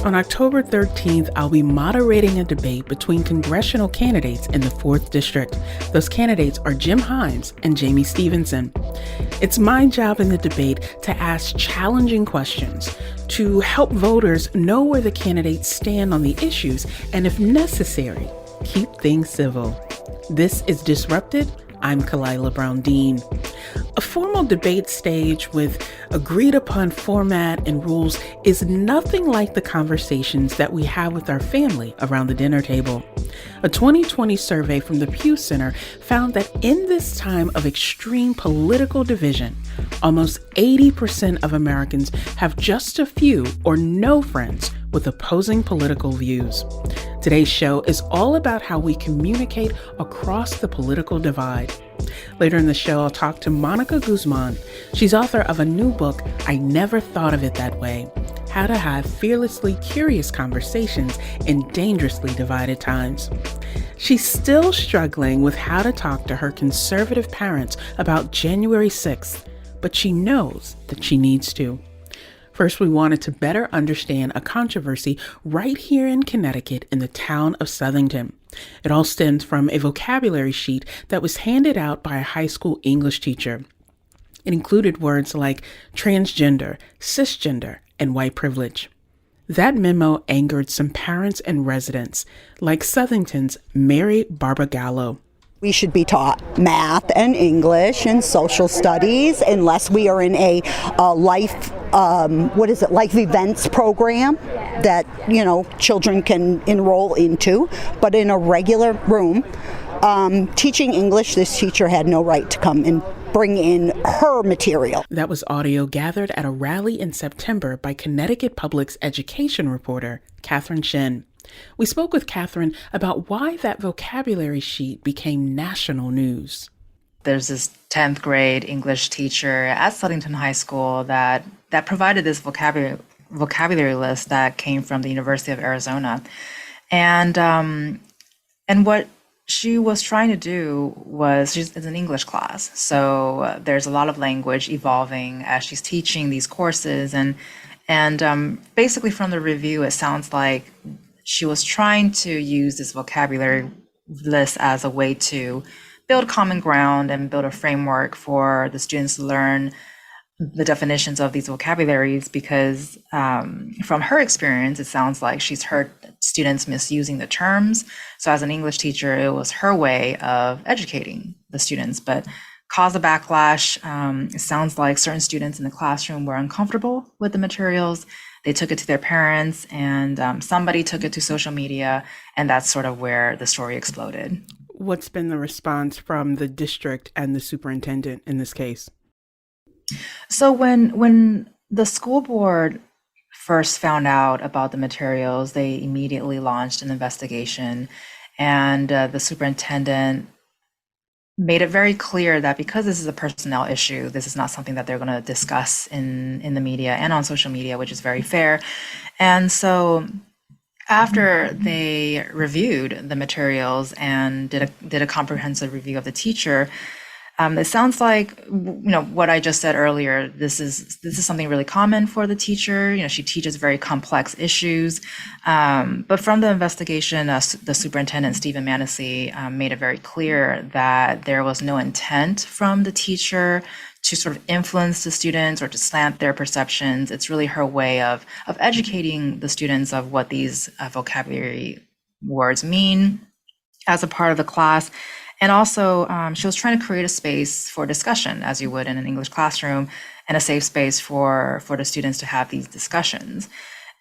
On October 13th, I'll be moderating a debate between congressional candidates in the 4th District. Those candidates are Jim Himes and Jamie Stevenson. It's my job in the debate to ask challenging questions, to help voters know where the candidates stand on the issues, and if necessary, keep things civil. This is Disrupted. I'm Kalila Brown-Dean. A formal debate stage with agreed upon format and rules is nothing like the conversations that we have with our family around the dinner table. A 2020 survey from the Pew Center found that in this time of extreme political division, almost 80% of Americans have just a few or no friends with opposing political views. Today's show is all about how we communicate across the political divide. Later in the show, I'll talk to Mónica Guzmán. She's author of a new book, I Never Thought of It That Way: How to Have Fearlessly Curious Conversations in Dangerously Divided Times. She's still struggling with how to talk to her conservative parents about January 6th, but she knows that she needs to. First, we wanted to better understand a controversy right here in Connecticut in the town of Southington. It all stems from a vocabulary sheet that was handed out by a high school English teacher. It included words like transgender, cisgender, and white privilege. That memo angered some parents and residents, like Southington's Mary Barbagallo. We should be taught math and English and social studies unless we are in a life events program that, children can enroll into. But in a regular room, teaching English, this teacher had no right to come and bring in her material. That was audio gathered at a rally in September by Connecticut Public's education reporter, Catherine Shin. We spoke with Catherine about why that vocabulary sheet became national news. There's this 10th grade English teacher at Southington High School that provided this vocabulary list that came from the University of Arizona. And what she was trying to do was, it's an English class. So there's a lot of language evolving as she's teaching these courses. And basically from the review, it sounds like she was trying to use this vocabulary list as a way to build common ground and build a framework for the students to learn the definitions of these vocabularies, because from her experience, it sounds like she's heard students misusing the terms. So as an English teacher, it was her way of educating the students, but caused a backlash. It sounds like certain students in the classroom were uncomfortable with the materials. They took it to their parents, and somebody took it to social media, and that's sort of where the story exploded. What's been the response from the district and the superintendent in this case? So when the school board first found out about the materials, they immediately launched an investigation, and the superintendent made it very clear that because this is a personnel issue, this is not something that they're going to discuss in the media and on social media, which is very fair. And so after they reviewed the materials and did a comprehensive review of the teacher, it sounds like, what I just said earlier, this is something really common for the teacher. She teaches very complex issues. But from the investigation, the superintendent, Stephen Manesey, made it very clear that there was no intent from the teacher to sort of influence the students or to slant their perceptions. It's really her way of educating the students of what these vocabulary words mean as a part of the class. And also, she was trying to create a space for discussion, as you would in an English classroom, and a safe space for the students to have these discussions.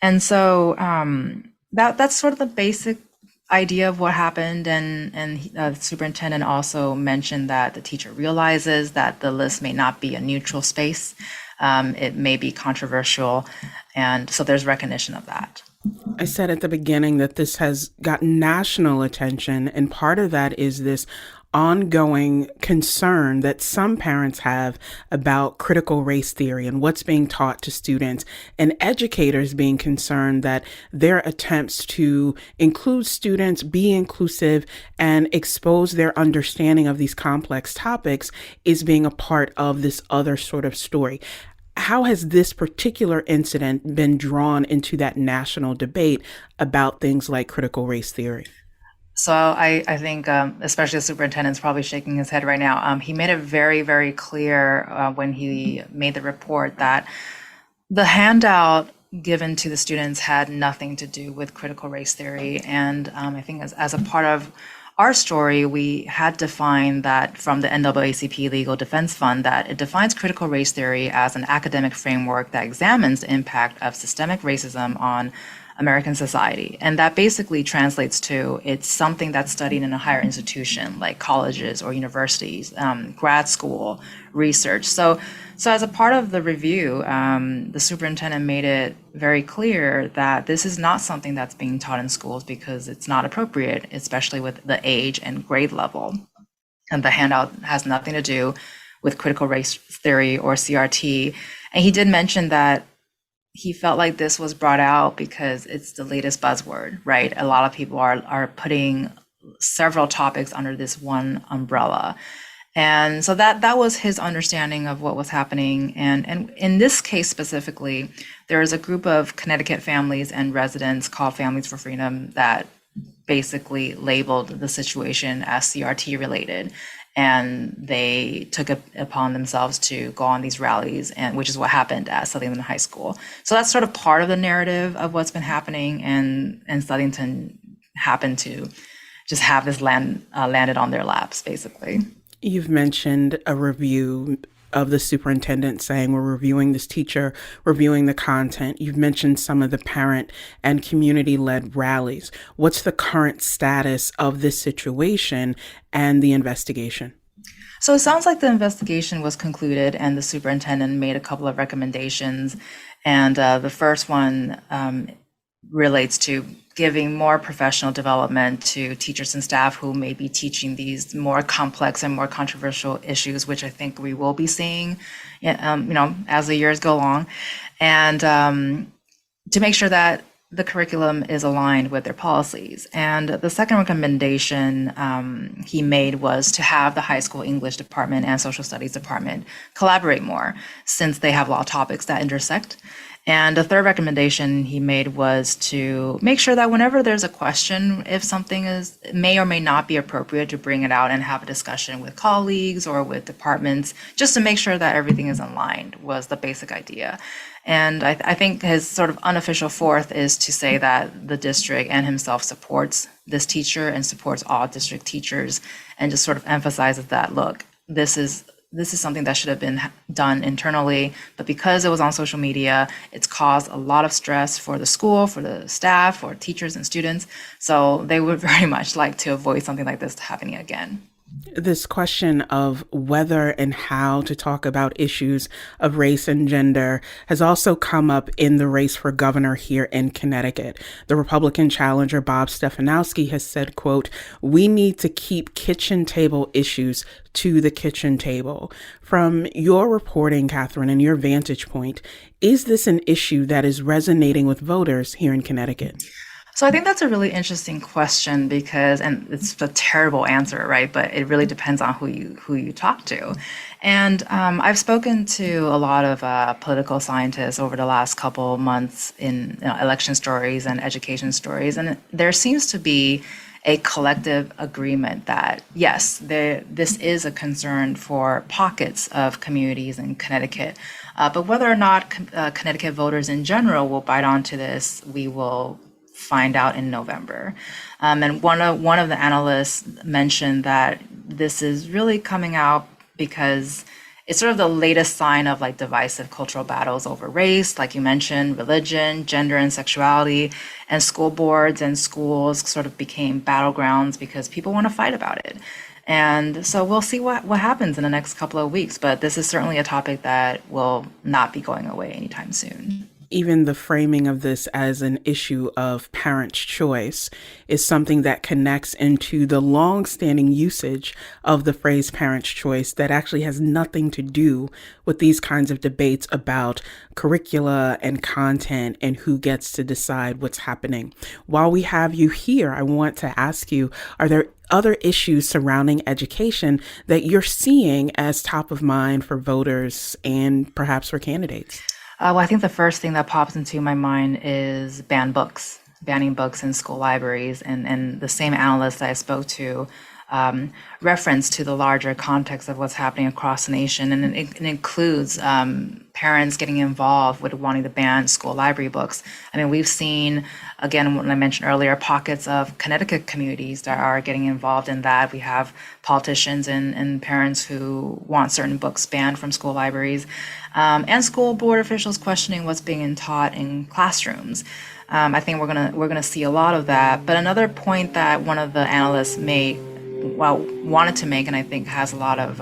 And so that's sort of the basic idea of what happened. And the superintendent also mentioned that the teacher realizes that the list may not be a neutral space. It may be controversial. And so there's recognition of that. I said at the beginning that this has gotten national attention, and part of that is this ongoing concern that some parents have about critical race theory and what's being taught to students, and educators being concerned that their attempts to include students, be inclusive, and expose their understanding of these complex topics is being a part of this other sort of story. How has this particular incident been drawn into that national debate about things like critical race theory? So I think, especially the superintendent's probably shaking his head right now. He made it very, very clear when he made the report that the handout given to the students had nothing to do with critical race theory. And I think as a part of our story, we had defined that from the NAACP Legal Defense Fund that it defines critical race theory as an academic framework that examines the impact of systemic racism on American society. And that basically translates to it's something that's studied in a higher institution like colleges or universities, grad school, research. So as a part of the review, the superintendent made it very clear that this is not something that's being taught in schools because it's not appropriate, especially with the age and grade level. And the handout has nothing to do with critical race theory or CRT. And he did mention that he felt like this was brought out because it's the latest buzzword, right? A lot of people are putting several topics under this one umbrella. And so that was his understanding of what was happening. And in this case specifically, there is a group of Connecticut families and residents called Families for Freedom that basically labeled the situation as CRT related. And they took it upon themselves to go on these rallies, and which is what happened at Southington High School. So that's sort of part of the narrative of what's been happening, and Southington happened to just have this landed on their laps, basically. You've mentioned a review of the superintendent saying we're reviewing this teacher, reviewing the content. You've mentioned some of the parent and community-led rallies. What's the current status of this situation and the investigation? So it sounds like the investigation was concluded and the superintendent made a couple of recommendations. And the first one relates to giving more professional development to teachers and staff who may be teaching these more complex and more controversial issues, which I think we will be seeing, as the years go along, and to make sure that the curriculum is aligned with their policies. And the second recommendation he made was to have the high school English department and social studies department collaborate more, since they have a lot of topics that intersect. And the third recommendation he made was to make sure that whenever there's a question, if something may or may not be appropriate, to bring it out and have a discussion with colleagues or with departments, just to make sure that everything is aligned, was the basic idea. And I think his sort of unofficial fourth is to say that the district and himself supports this teacher and supports all district teachers, and just sort of emphasizes that, look, this is something that should have been done internally, but because it was on social media, it's caused a lot of stress for the school, for the staff, for teachers and students. So they would very much like to avoid something like this happening again. This question of whether and how to talk about issues of race and gender has also come up in the race for governor here in Connecticut. The Republican challenger, Bob Stefanowski, has said, quote, "We need to keep kitchen table issues to the kitchen table." From your reporting, Catherine, and your vantage point, is this an issue that is resonating with voters here in Connecticut? So I think that's a really interesting question because, and it's a terrible answer, right? But it really depends on who you talk to. And I've spoken to a lot of political scientists over the last couple months in election stories and education stories, and there seems to be a collective agreement that yes, this is a concern for pockets of communities in Connecticut. But whether or not Connecticut voters in general will bite onto this, we will find out in November. And one of the analysts mentioned that this is really coming out because it's sort of the latest sign of like divisive cultural battles over race, like you mentioned, religion, gender, and sexuality, and school boards and schools sort of became battlegrounds because people want to fight about it. And so we'll see what happens in the next couple of weeks, but this is certainly a topic that will not be going away anytime soon. Even the framing of this as an issue of parents' choice is something that connects into the long-standing usage of the phrase parents' choice that actually has nothing to do with these kinds of debates about curricula and content and who gets to decide what's happening. While we have you here, I want to ask you, are there other issues surrounding education that you're seeing as top of mind for voters and perhaps for candidates? Well, I think the first thing that pops into my mind is banning books in school libraries. And the same analyst that I spoke to reference to the larger context of what's happening across the nation. And it includes parents getting involved with wanting to ban school library books. I mean, we've seen, again, what I mentioned earlier, pockets of Connecticut communities that are getting involved in that. We have politicians and parents who want certain books banned from school libraries, and school board officials questioning what's being taught in classrooms. I think we're gonna see a lot of that. But another point that one of the analysts wanted to make, and I think has a lot of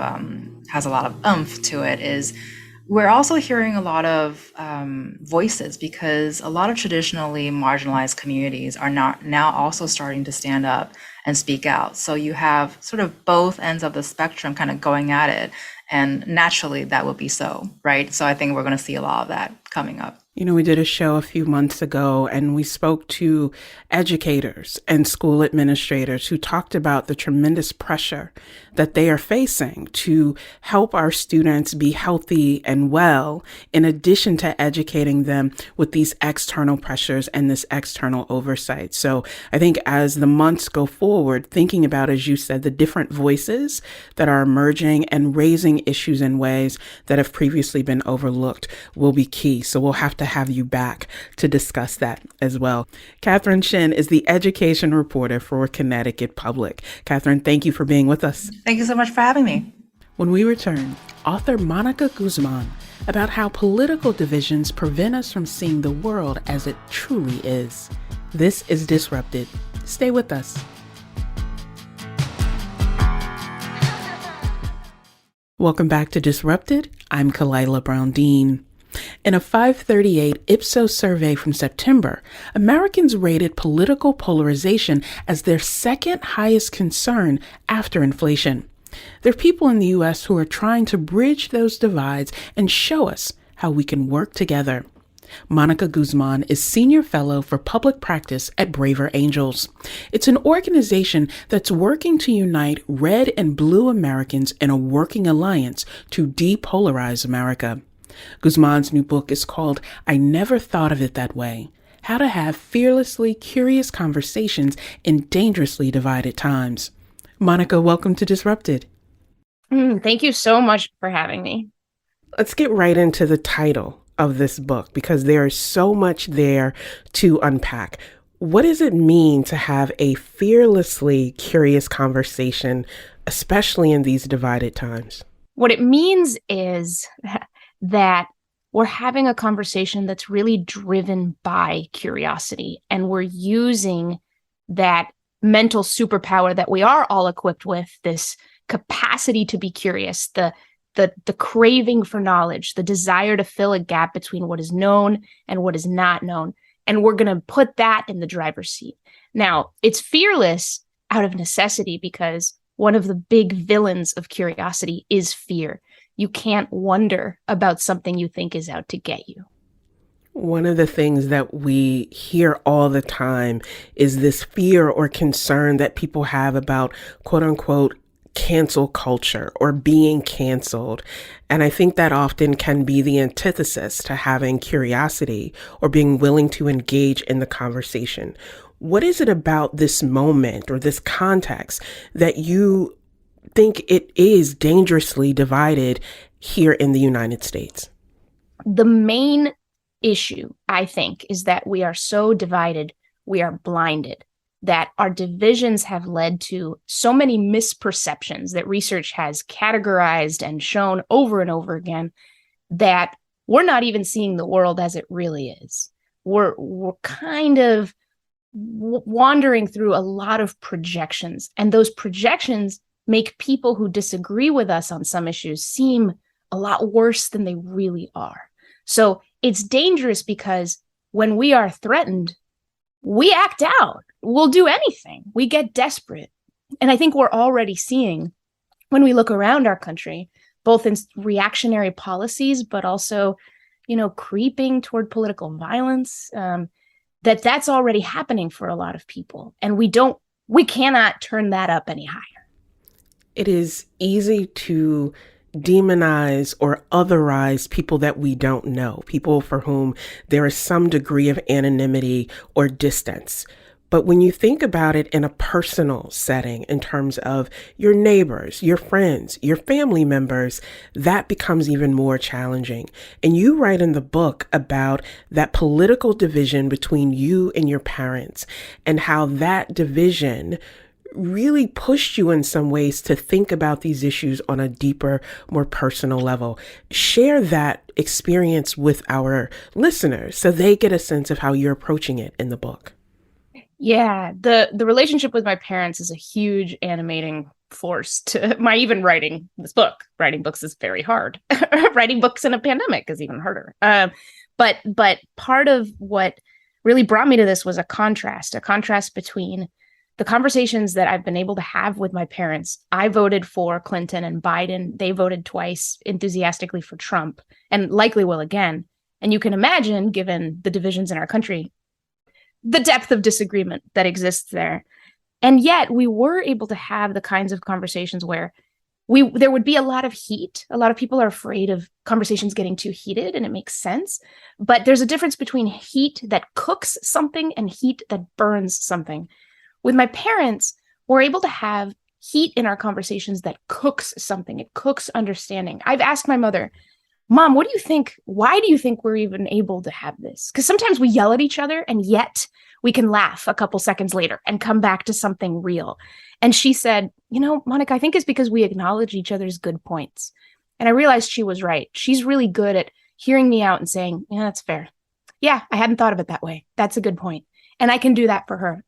oomph to it, is we're also hearing a lot of voices, because a lot of traditionally marginalized communities are now also starting to stand up and speak out. So you have sort of both ends of the spectrum kind of going at it, and naturally that would be so, right? So I think we're going to see a lot of that coming up. You know, we did a show a few months ago and we spoke to educators and school administrators who talked about the tremendous pressure that they are facing to help our students be healthy and well, in addition to educating them with these external pressures and this external oversight. So I think as the months go forward, thinking about, as you said, the different voices that are emerging and raising issues in ways that have previously been overlooked will be key. So we'll have to have you back to discuss that as well. Catherine Shin is the education reporter for Connecticut Public. Catherine, thank you for being with us. Thank you so much for having me. When we return, author Mónica Guzmán about how political divisions prevent us from seeing the world as it truly is. This is Disrupted. Stay with us. Welcome back to Disrupted. I'm Kalila Brown-Dean. In a 538 Ipsos survey from September, Americans rated political polarization as their second highest concern after inflation. There are people in the U.S. who are trying to bridge those divides and show us how we can work together. Mónica Guzmán is Senior Fellow for Public Practice at Braver Angels. It's an organization that's working to unite red and blue Americans in a working alliance to depolarize America. Guzmán's new book is called I Never Thought of It That Way: How to Have Fearlessly Curious Conversations in Dangerously Divided Times. Mónica, welcome to Disrupted. Thank you so much for having me. Let's get right into the title of this book, because there is so much there to unpack. What does it mean to have a fearlessly curious conversation, especially in these divided times? What it means is that we're having a conversation that's really driven by curiosity, and we're using that mental superpower that we are all equipped with, this capacity to be curious, the craving for knowledge, the desire to fill a gap between what is known and what is not known. And we're going to put that in the driver's seat. Now, it's fearless out of necessity, because one of the big villains of curiosity is fear. You can't wonder about something you think is out to get you. One of the things that we hear all the time is this fear or concern that people have about, quote unquote, cancel culture or being canceled. And I think that often can be the antithesis to having curiosity or being willing to engage in the conversation. What is it about this moment or this context that you think it is dangerously divided here in the United States? The main issue, I think, is that we are so divided, we are blinded, that our divisions have led to so many misperceptions that research has categorized and shown over and over again, that we're not even seeing the world as it really is. We're kind of wandering through a lot of projections, and those projections make people who disagree with us on some issues seem a lot worse than they really are. So it's dangerous, because when we are threatened, we act out. We'll do anything. We get desperate. And I think we're already seeing, when we look around our country, both in reactionary policies, but also, creeping toward political violence, that's already happening for a lot of people. And we don't we cannot turn that up any higher. It is easy to demonize or otherize people that we don't know, people for whom there is some degree of anonymity or distance. But when you think about it in a personal setting, in terms of your neighbors, your friends, your family members, that becomes even more challenging. And you write in the book about that political division between you and your parents and how that division really pushed you in some ways to think about these issues on a deeper, more personal level. Share that experience with our listeners so they get a sense of how you're approaching it in the book. Yeah, the relationship with my parents is a huge animating force to my even writing this book. Writing books is very hard. Writing books in a pandemic is even harder. But part of what really brought me to this was a contrast between the conversations that I've been able to have with my parents. I voted for Clinton and Biden. They voted twice enthusiastically for Trump and likely will again. And you can imagine, given the divisions in our country, the depth of disagreement that exists there. And yet we were able to have the kinds of conversations where there would be a lot of heat. A lot of people are afraid of conversations getting too heated, and it makes sense. But there's a difference between heat that cooks something and heat that burns something. With my parents, we're able to have heat in our conversations that cooks something. It cooks understanding. I've asked my mother, Mom, what do you think? Why do you think we're even able to have this? Because sometimes we yell at each other and yet we can laugh a couple seconds later and come back to something real. And she said, Monica, I think it's because we acknowledge each other's good points. And I realized she was right. She's really good at hearing me out and saying, yeah, that's fair. Yeah, I hadn't thought of it that way. That's a good point. And I can do that for her.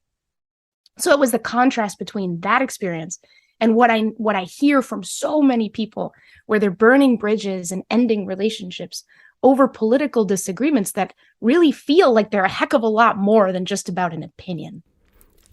So it was the contrast between that experience and what I hear from so many people, where they're burning bridges and ending relationships over political disagreements that really feel like they're a heck of a lot more than just about an opinion.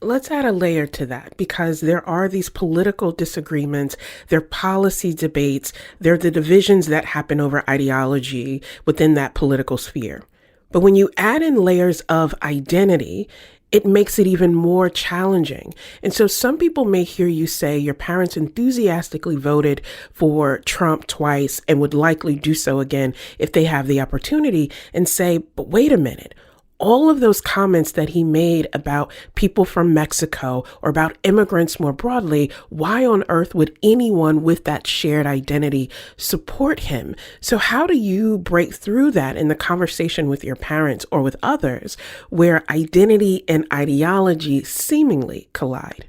Let's add a layer to that, because there are these political disagreements, there are policy debates, there are the divisions that happen over ideology within that political sphere. But when you add in layers of identity, it makes it even more challenging. And so some people may hear you say your parents enthusiastically voted for Trump twice and would likely do so again if they have the opportunity, and say, but wait a minute. All of those comments that he made about people from Mexico or about immigrants more broadly, why on earth would anyone with that shared identity support him? So how do you break through that in the conversation with your parents or with others where identity and ideology seemingly collide?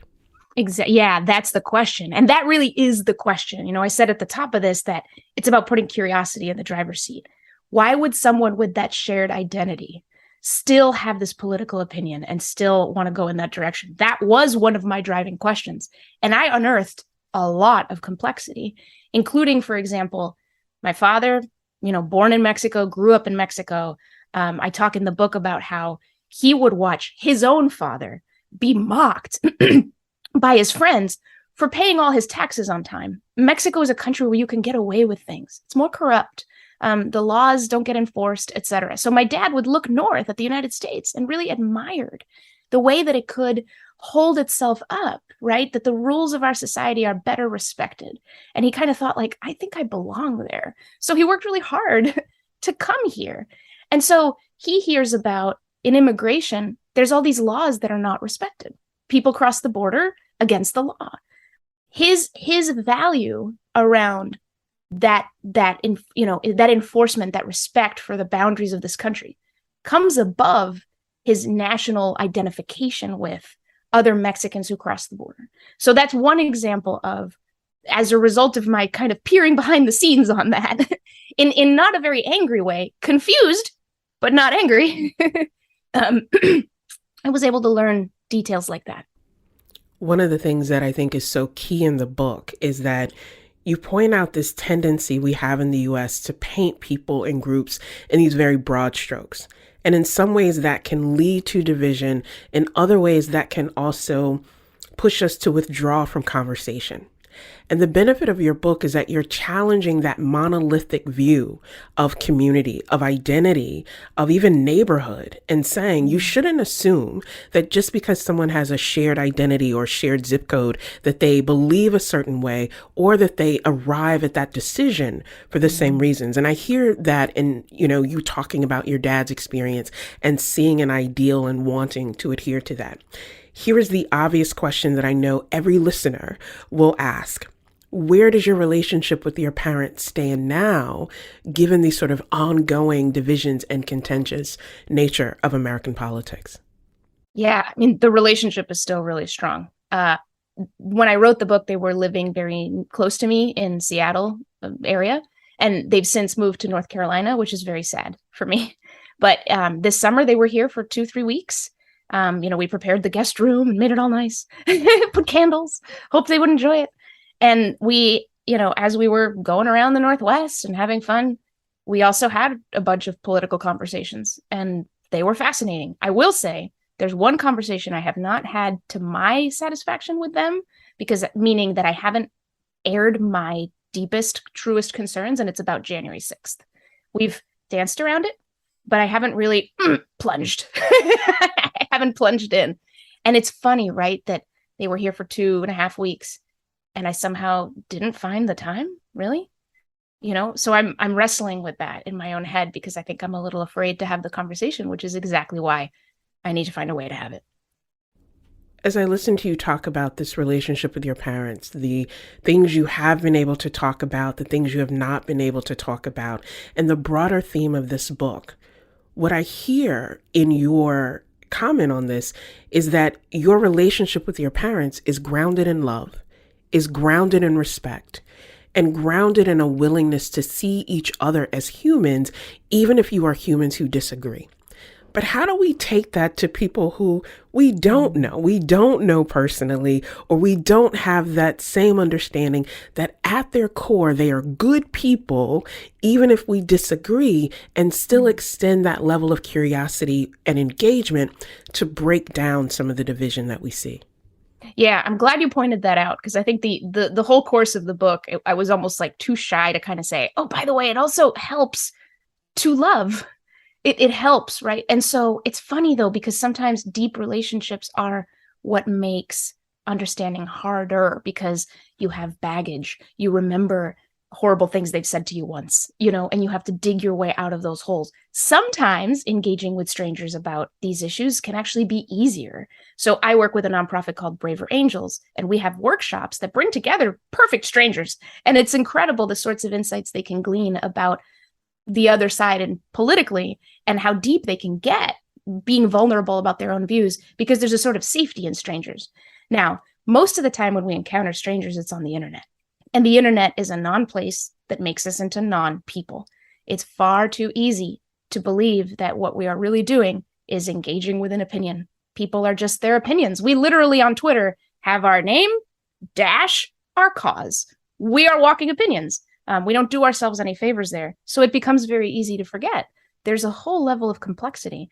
Exactly. Yeah, that's the question. And that really is the question. I said at the top of this that it's about putting curiosity in the driver's seat. Why would someone with that shared identity still have this political opinion and still want to go in that direction? That was one of my driving questions. And I unearthed a lot of complexity, including, for example, my father, born in Mexico, grew up in Mexico. I talk in the book about how he would watch his own father be mocked by his friends for paying all his taxes on time. Mexico is a country where you can get away with things. It's more corrupt. The laws don't get enforced, etc. So my dad would look north at the United States and really admired the way that it could hold itself up, right? That the rules of our society are better respected. And he kind of thought, like, I think I belong there. So he worked really hard to come here. And so he hears about, in immigration, there's all these laws that are not respected. People cross the border against the law. His value around that enforcement, that respect for the boundaries of this country, comes above his national identification with other Mexicans who cross the border. So that's one example of, as a result of my kind of peering behind the scenes on that, in not a very angry way, confused, but not angry, I was able to learn details like that. One of the things that I think is so key in the book is that you point out this tendency we have in the US to paint people and groups in these very broad strokes. And in some ways that can lead to division. In other ways that can also push us to withdraw from conversation. And the benefit of your book is that you're challenging that monolithic view of community, of identity, of even neighborhood, and saying you shouldn't assume that just because someone has a shared identity or shared zip code, that they believe a certain way or that they arrive at that decision for the same reasons. And I hear that in, you talking about your dad's experience and seeing an ideal and wanting to adhere to that. Here is the obvious question that I know every listener will ask. Where does your relationship with your parents stand now, given the sort of ongoing divisions and contentious nature of American politics? Yeah, I mean, the relationship is still really strong. When I wrote the book, they were living very close to me in Seattle area, and they've since moved to North Carolina, which is very sad for me. But this summer, they were here for 2-3 weeks. We prepared the guest room and made it all nice, put candles, hoped they would enjoy it. And we, as we were going around the Northwest and having fun, we also had a bunch of political conversations, and they were fascinating. I will say there's one conversation I have not had to my satisfaction with them, meaning that I haven't aired my deepest, truest concerns, and it's about January 6th. We've danced around it, but I haven't really plunged. I haven't plunged in. And it's funny, right, that they were here for 2.5 weeks and I somehow didn't find the time, really? So I'm wrestling with that in my own head because I think I'm a little afraid to have the conversation, which is exactly why I need to find a way to have it. As I listen to you talk about this relationship with your parents, the things you have been able to talk about, the things you have not been able to talk about, and the broader theme of this book, what I hear in your comment on this is that your relationship with your parents is grounded in love, is grounded in respect, and grounded in a willingness to see each other as humans, even if you are humans who disagree. But how do we take that to people who we don't know personally, or we don't have that same understanding that at their core, they are good people, even if we disagree, and still extend that level of curiosity and engagement to break down some of the division that we see? Yeah, I'm glad you pointed that out, because I think the whole course of the book, I was almost like too shy to kind of say, oh, by the way, it also helps to love. It helps, right? And so it's funny, though, because sometimes deep relationships are what makes understanding harder because you have baggage. You remember horrible things they've said to you once, and you have to dig your way out of those holes. Sometimes engaging with strangers about these issues can actually be easier. So I work with a nonprofit called Braver Angels, and we have workshops that bring together perfect strangers. And it's incredible the sorts of insights they can glean about the other side and politically, and how deep they can get being vulnerable about their own views, because there's a sort of safety in strangers. Now, most of the time when we encounter strangers, it's on the internet. And the internet is a non-place that makes us into non-people. It's far too easy to believe that what we are really doing is engaging with an opinion. People are just their opinions. We literally on Twitter have our name, dash, our cause. We are walking opinions. We don't do ourselves any favors there. So it becomes very easy to forget. There's a whole level of complexity.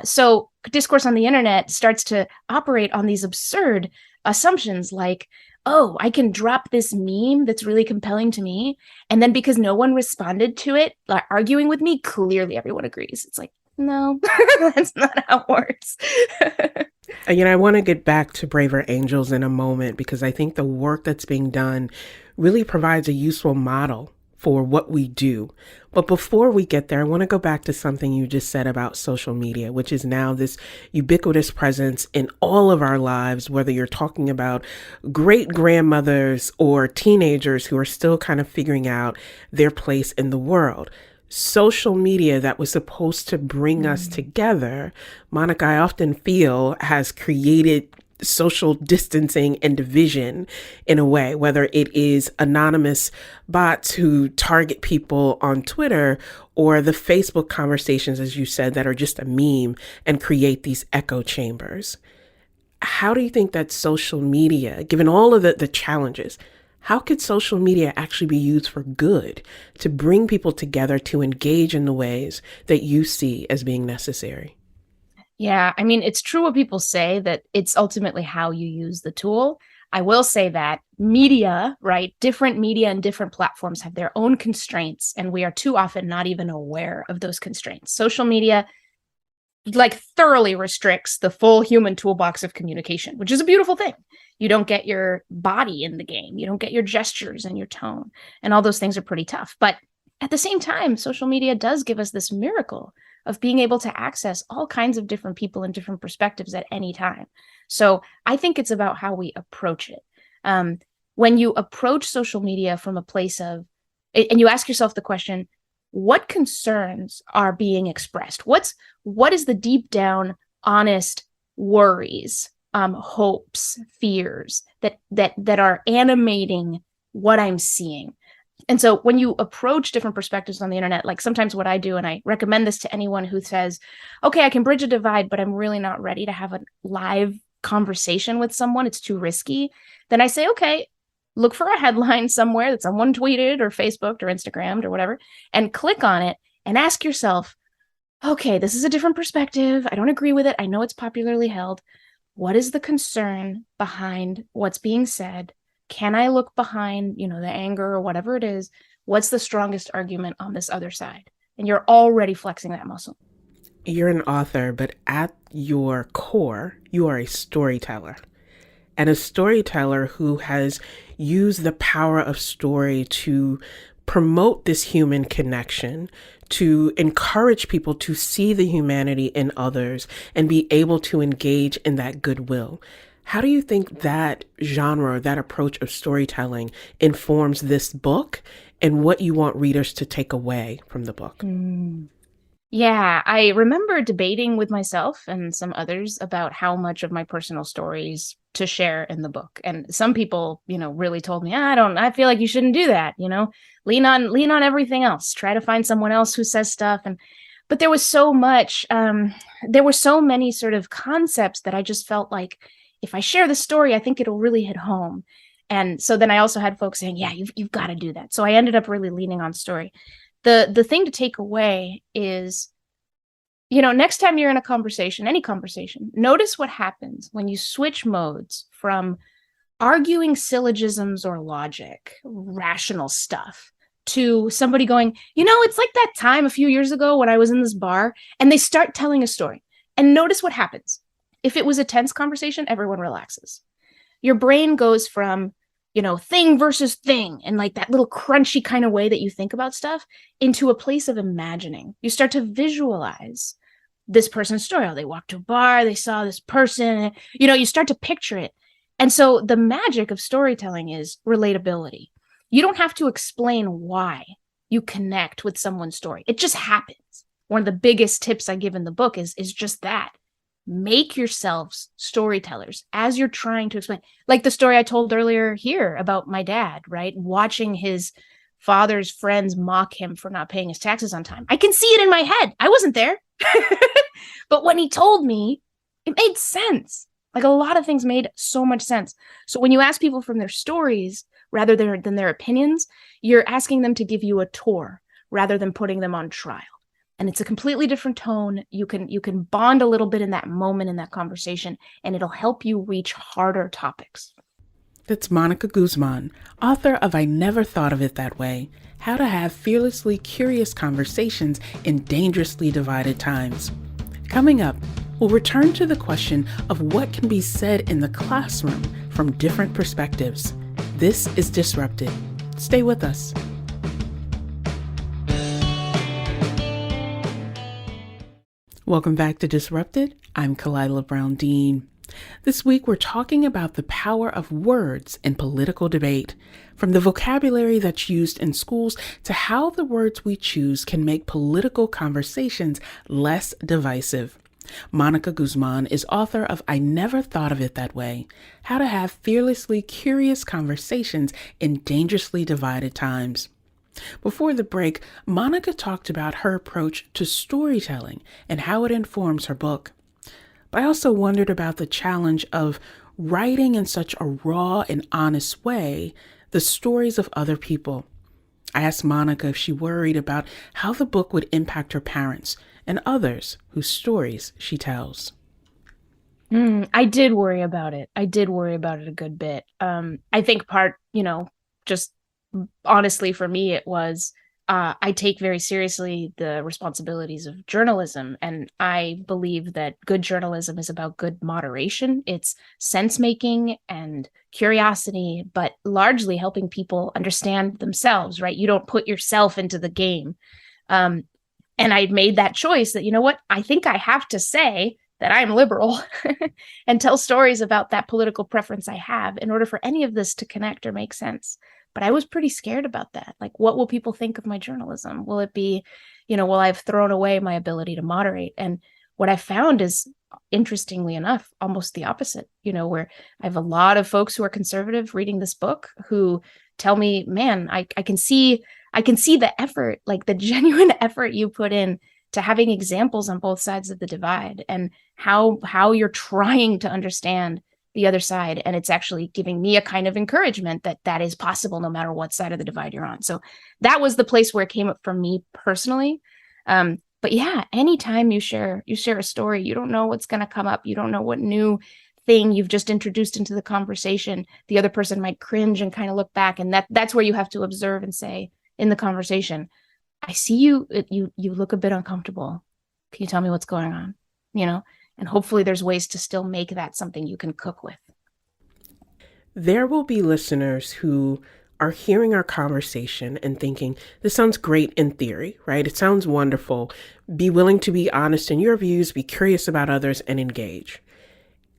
So discourse on the internet starts to operate on these absurd assumptions like, oh, I can drop this meme that's really compelling to me, and then because no one responded to it, like arguing with me, clearly everyone agrees. It's like, no, that's not how it works. I want to get back to Braver Angels in a moment, because I think the work that's being done really provides a useful model for what we do. But before we get there, I want to go back to something you just said about social media, which is now this ubiquitous presence in all of our lives, whether you're talking about great grandmothers or teenagers who are still kind of figuring out their place in the world. Social media that was supposed to bring us together, Monica, I often feel has created social distancing and division in a way, whether it is anonymous bots who target people on Twitter or the Facebook conversations, as you said, that are just a meme and create these echo chambers. How do you think that social media, given all of the challenges, how could social media actually be used for good to bring people together to engage in the ways that you see as being necessary? Yeah, I mean, it's true what people say, that it's ultimately how you use the tool. I will say that media, right? Different media and different platforms have their own constraints, and we are too often not even aware of those constraints. Social media like thoroughly restricts the full human toolbox of communication, which is a beautiful thing. You don't get your body in the game. You don't get your gestures and your tone, and all those things are pretty tough. But at the same time, social media does give us this miracle of being able to access all kinds of different people and different perspectives at any time. So I think it's about how we approach it. When you approach social media from a place of, and you ask yourself the question, what concerns are being expressed? What is the deep down, honest worries, hopes, fears that are animating what I'm seeing? And so when you approach different perspectives on the internet, like sometimes what I do, and I recommend this to anyone who says, okay, I can bridge a divide, but I'm really not ready to have a live conversation with someone. It's too risky. Then I say, okay, look for a headline somewhere that someone tweeted or Facebooked or Instagrammed or whatever, and click on it and ask yourself, okay, this is a different perspective. I don't agree with it. I know it's popularly held. What is the concern behind what's being said? Can I look behind, the anger or whatever it is? What's the strongest argument on this other side? And you're already flexing that muscle. You're an author, but at your core, you are a storyteller. And a storyteller who has used the power of story to promote this human connection, to encourage people to see the humanity in others and be able to engage in that goodwill. How do you think that genre, that approach of storytelling informs this book and what you want readers to take away from the book? Yeah, I remember debating with myself and some others about how much of my personal stories to share in the book. And some people, really told me, I feel like you shouldn't do that, lean on everything else, try to find someone else who says stuff. But there was so much, there were so many sort of concepts that I just felt like if I share the story, I think it'll really hit home. And so then I also had folks saying, yeah, you've got to do that. So I ended up really leaning on story. The thing to take away is, next time you're in a conversation, any conversation, notice what happens when you switch modes from arguing syllogisms or logic, rational stuff, to somebody going, it's like that time a few years ago when I was in this bar, and they start telling a story. And notice what happens. If it was a tense conversation, everyone relaxes. Your brain goes from thing versus thing, and like that little crunchy kind of way that you think about stuff, into a place of imagining. You start to visualize this person's story. Oh, they walked to a bar, they saw this person, you start to picture it. And so the magic of storytelling is relatability. You don't have to explain why you connect with someone's story. It just happens. One of the biggest tips I give in the book is just that. Make yourselves storytellers as you're trying to explain. Like the story I told earlier here about my dad, right? Watching his father's friends mock him for not paying his taxes on time. I can see it in my head. I wasn't there. But when he told me, it made sense. Like a lot of things made so much sense. So when you ask people from their stories rather than their opinions, you're asking them to give you a tour rather than putting them on trial. And it's a completely different tone. You can bond a little bit in that moment, in that conversation, and it'll help you reach harder topics. That's Mónica Guzmán, author of I Never Thought of It That Way, How to Have Fearlessly Curious Conversations in Dangerously Divided Times. Coming up, we'll return to the question of what can be said in the classroom from different perspectives. This is Disrupted. Stay with us. Welcome back to Disrupted. I'm Kalila Brown-Dean. This week, we're talking about the power of words in political debate, from the vocabulary that's used in schools to how the words we choose can make political conversations less divisive. Mónica Guzmán is author of I Never Thought of It That Way, How to Have Fearlessly Curious Conversations in Dangerously Divided Times. Before the break, Mónica talked about her approach to storytelling and how it informs her book. But I also wondered about the challenge of writing in such a raw and honest way the stories of other people. I asked Mónica if she worried about how the book would impact her parents and others whose stories she tells. I did worry about it. I did worry about it a good bit. I think part, just honestly for me, it was I take very seriously the responsibilities of journalism. And I believe that good journalism is about good moderation. It's sense making and curiosity, but largely helping people understand themselves, right? You don't put yourself into the game. Um, and I made that choice that, you know what, I think I have to say that I'm liberal and tell stories about that political preference I have in order for any of this to connect or make sense. But I was pretty scared about that. Like, what will people think of my journalism? Will it be, will I've thrown away my ability to moderate? And what I found is, interestingly enough, almost the opposite, where I have a lot of folks who are conservative reading this book who tell me, man, I can see the effort, like the genuine effort you put in to having examples on both sides of the divide and how you're trying to understand the other side. And it's actually giving me a kind of encouragement that is possible no matter what side of the divide you're on. So that was the place where it came up for me personally. But yeah, anytime you share a story, you don't know what's going to come up. You don't know what new thing you've just introduced into the conversation. The other person might cringe and kind of look back. And that's where you have to observe and say in the conversation, I see you look a bit uncomfortable. Can you tell me what's going on? And hopefully there's ways to still make that something you can cook with. There will be listeners who are hearing our conversation and thinking, this sounds great in theory, right? It sounds wonderful. Be willing to be honest in your views, be curious about others, and engage.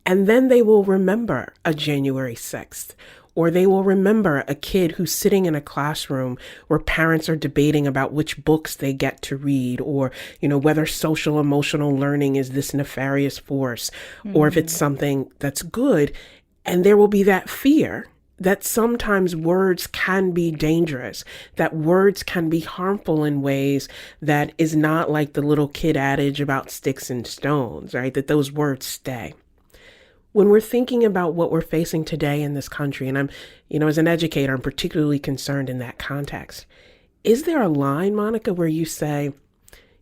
And then they will remember a January 6th, or they will remember a kid who's sitting in a classroom where parents are debating about which books they get to read, or, whether social emotional learning is this nefarious force, or if it's something that's good. And there will be that fear that sometimes words can be dangerous, that words can be harmful in ways that is not like the little kid adage about sticks and stones, right? That those words stay. When we're thinking about what we're facing today in this country, and I'm, as an educator, I'm particularly concerned in that context. Is there a line, Monica, where you say,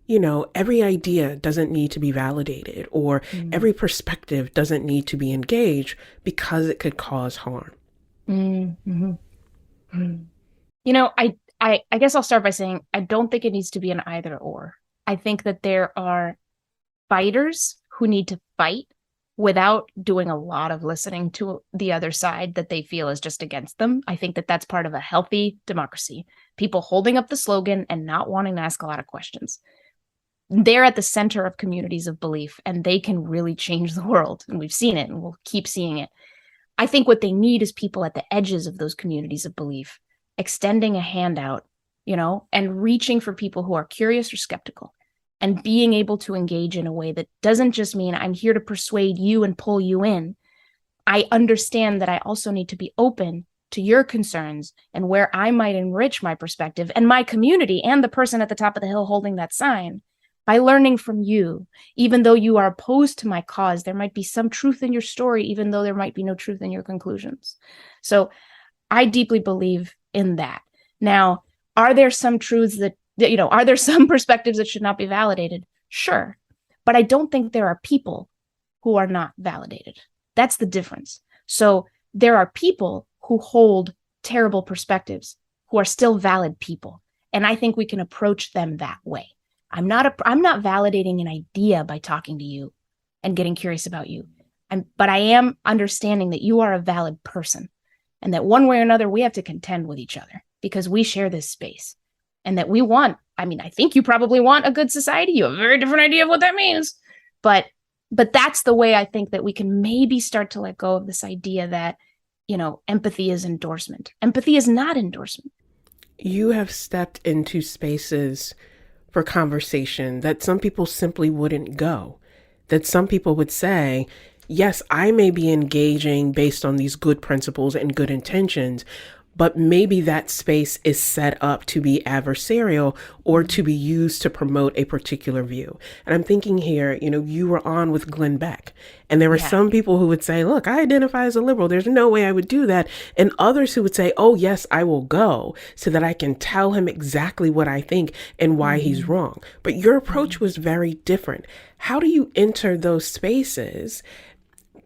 every idea doesn't need to be validated, or every perspective doesn't need to be engaged because it could cause harm? I guess I'll start by saying I don't think it needs to be an either or. I think that there are fighters who need to fight without doing a lot of listening to the other side that they feel is just against them. I think that that's part of a healthy democracy. People holding up the slogan and not wanting to ask a lot of questions. They're at the center of communities of belief, and they can really change the world. And we've seen it, and we'll keep seeing it. I think what they need is people at the edges of those communities of belief, extending a hand out, and reaching for people who are curious or skeptical, and being able to engage in a way that doesn't just mean I'm here to persuade you and pull you in. I understand that I also need to be open to your concerns and where I might enrich my perspective and my community and the person at the top of the hill holding that sign by learning from you. Even though you are opposed to my cause, there might be some truth in your story, even though there might be no truth in your conclusions. So I deeply believe in that. Now, are there some truths that are there some perspectives that should not be validated? Sure. But I don't think there are people who are not validated. That's the difference. So there are people who hold terrible perspectives who are still valid people. And I think we can approach them that way. I'm not validating an idea by talking to you and getting curious about you. But I am understanding that you are a valid person, and that one way or another, we have to contend with each other because we share this space. And that I think you probably want a good society. You have a very different idea of what that means. But that's the way I think that we can maybe start to let go of this idea that, empathy is endorsement. Empathy is not endorsement. You have stepped into spaces for conversation that some people simply wouldn't go, that some people would say, yes, I may be engaging based on these good principles and good intentions, but maybe that space is set up to be adversarial or to be used to promote a particular view. And I'm thinking here, you were on with Glenn Beck, and there were some people who would say, look, I identify as a liberal. There's no way I would do that. And others who would say, oh, yes, I will go so that I can tell him exactly what I think and why he's wrong. But your approach was very different. How do you enter those spaces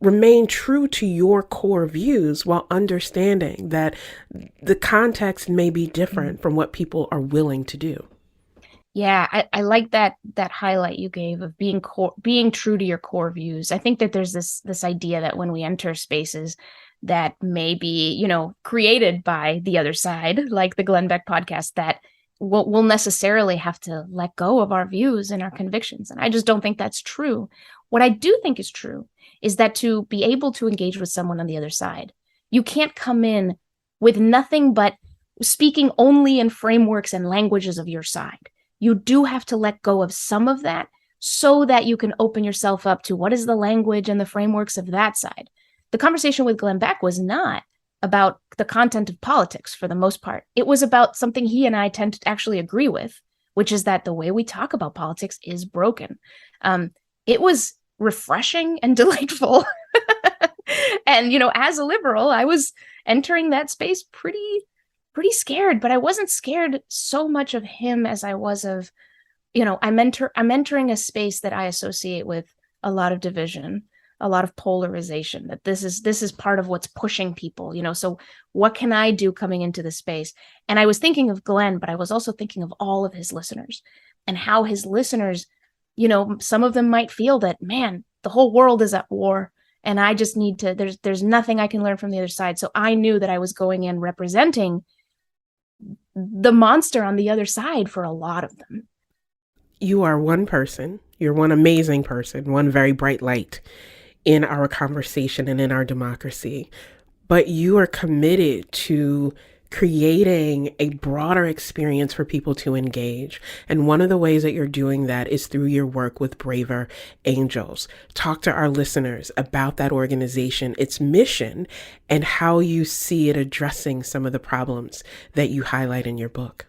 remain true to your core views while understanding that the context may be different from what people are willing to do. Yeah, I like that highlight you gave of being true to your core views. I think that there's this idea that when we enter spaces that may be, created by the other side, like the Glenn Beck podcast, that we'll necessarily have to let go of our views and our convictions. And I just don't think that's true. What I do think is true is that to be able to engage with someone on the other side, you can't come in with nothing but speaking only in frameworks and languages of your side. You do have to let go of some of that so that you can open yourself up to what is the language and the frameworks of that side. The conversation with Glenn Beck was not about the content of politics for the most part. It was about something he and I tend to actually agree with, which is that the way we talk about politics is broken. It was refreshing and delightful. And, as a liberal, I was entering that space pretty scared, but I wasn't scared so much of him as I was of, I'm entering a space that I associate with a lot of division, a lot of polarization, that this is part of what's pushing people, so what can I do coming into the space? And I was thinking of Glenn, but I was also thinking of all of his listeners and how his listeners, some of them might feel that, man, the whole world is at war. And I just need to, there's nothing I can learn from the other side. So I knew that I was going in representing the monster on the other side for a lot of them. You are one person. You're one amazing person, one very bright light in our conversation and in our democracy. But you are committed to creating a broader experience for people to engage. And one of the ways that you're doing that is through your work with Braver Angels. Talk to our listeners about that organization, its mission, and how you see it addressing some of the problems that you highlight in your book.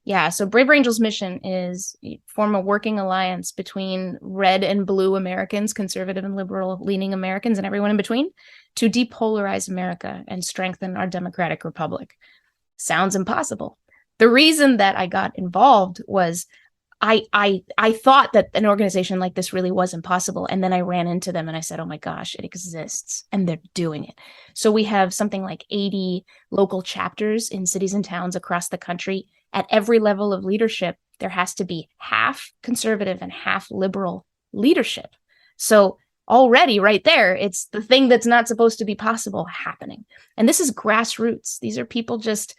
Yeah, so Braver Angels' mission is form a working alliance between red and blue Americans, conservative and liberal leaning Americans, and everyone in between, to depolarize America and strengthen our democratic republic. Sounds impossible. The reason that I got involved was I thought that an organization like this really was impossible. And then I ran into them and I said, oh my gosh, it exists and they're doing it. So we have something like 80 local chapters in cities and towns across the country. At every level of leadership, there has to be half conservative and half liberal leadership. So already right there, it's the thing that's not supposed to be possible happening. And this is grassroots. These are people, just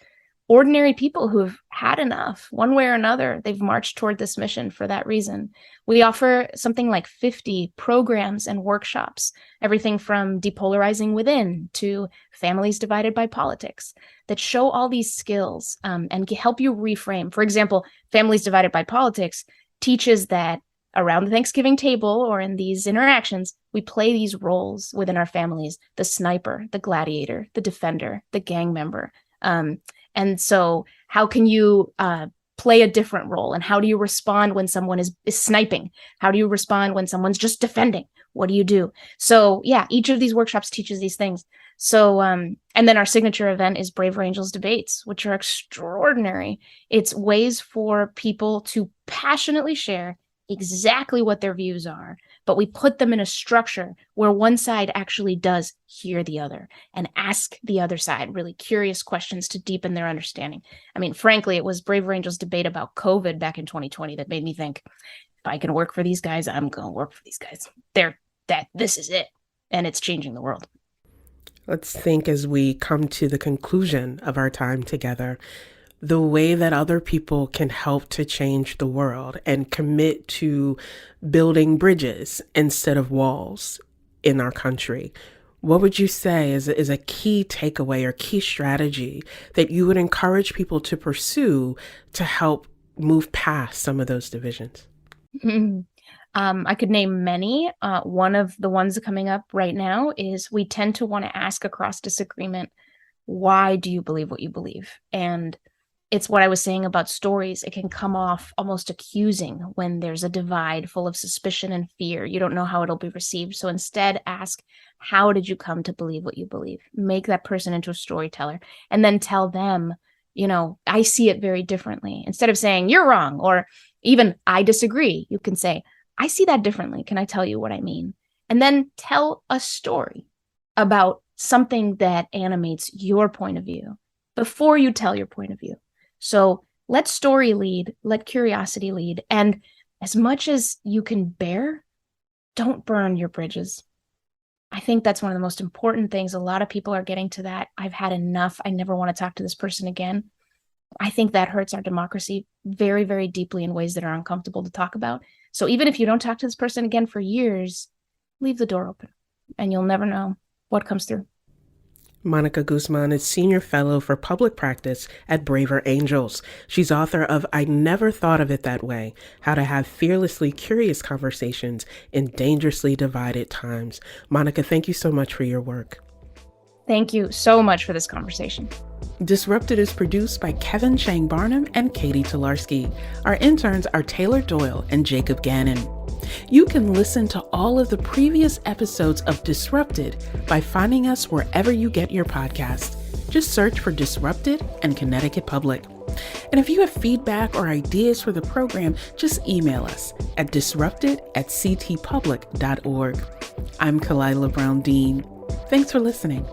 ordinary people who have had enough one way or another. They've marched toward this mission for that reason. We offer something like 50 programs and workshops, everything from depolarizing within to families divided by politics, that show all these skills and help you reframe. For example, Families Divided by Politics teaches that around the Thanksgiving table or in these interactions, we play these roles within our families: the sniper, the gladiator, the defender, the gang member. And so how can you play a different role? And how do you respond when someone is sniping? How do you respond when someone's just defending? What do you do? So yeah, each of these workshops teaches these things. So, and then our signature event is Braver Angels Debates, which are extraordinary. It's ways for people to passionately share exactly what their views are, but we put them in a structure where one side actually does hear the other and ask the other side really curious questions to deepen their understanding. I mean, frankly, it was Braver Angels debate about COVID back in 2020 that made me think, if I can work for these guys, I'm going to work for these guys. This is it. And it's changing the world. Let's think, as we come to the conclusion of our time together, the way that other people can help to change the world and commit to building bridges instead of walls in our country. What would you say is a key takeaway or key strategy that you would encourage people to pursue to help move past some of those divisions? I could name many. One of the ones coming up right now is we tend to want to ask across disagreement, why do you believe what you believe? And it's what I was saying about stories. It can come off almost accusing when there's a divide full of suspicion and fear. You don't know how it'll be received. So instead, ask, how did you come to believe what you believe? Make that person into a storyteller and then tell them, I see it very differently. Instead of saying, you're wrong, or even I disagree, you can say, I see that differently. Can I tell you what I mean? And then tell a story about something that animates your point of view before you tell your point of view. So let story lead, let curiosity lead. And as much as you can bear, don't burn your bridges. I think that's one of the most important things. A lot of people are getting to that. I've had enough. I never want to talk to this person again. I think that hurts our democracy very, very deeply in ways that are uncomfortable to talk about. So even if you don't talk to this person again for years, leave the door open and you'll never know what comes through. Mónica Guzmán is Senior Fellow for Public Practice at Braver Angels. She's author of I Never Thought of It That Way, How to Have Fearlessly Curious Conversations in Dangerously Divided Times. Mónica, thank you so much for your work. Thank you so much for this conversation. Disrupted is produced by Kevin Chang Barnum and Katie Tolarski. Our interns are Taylor Doyle and Jacob Gannon. You can listen to all of the previous episodes of Disrupted by finding us wherever you get your podcast. Just search for Disrupted and Connecticut Public. And if you have feedback or ideas for the program, just email us at disrupted@ctpublic.org. I'm Kalila Brown Dean. Thanks for listening.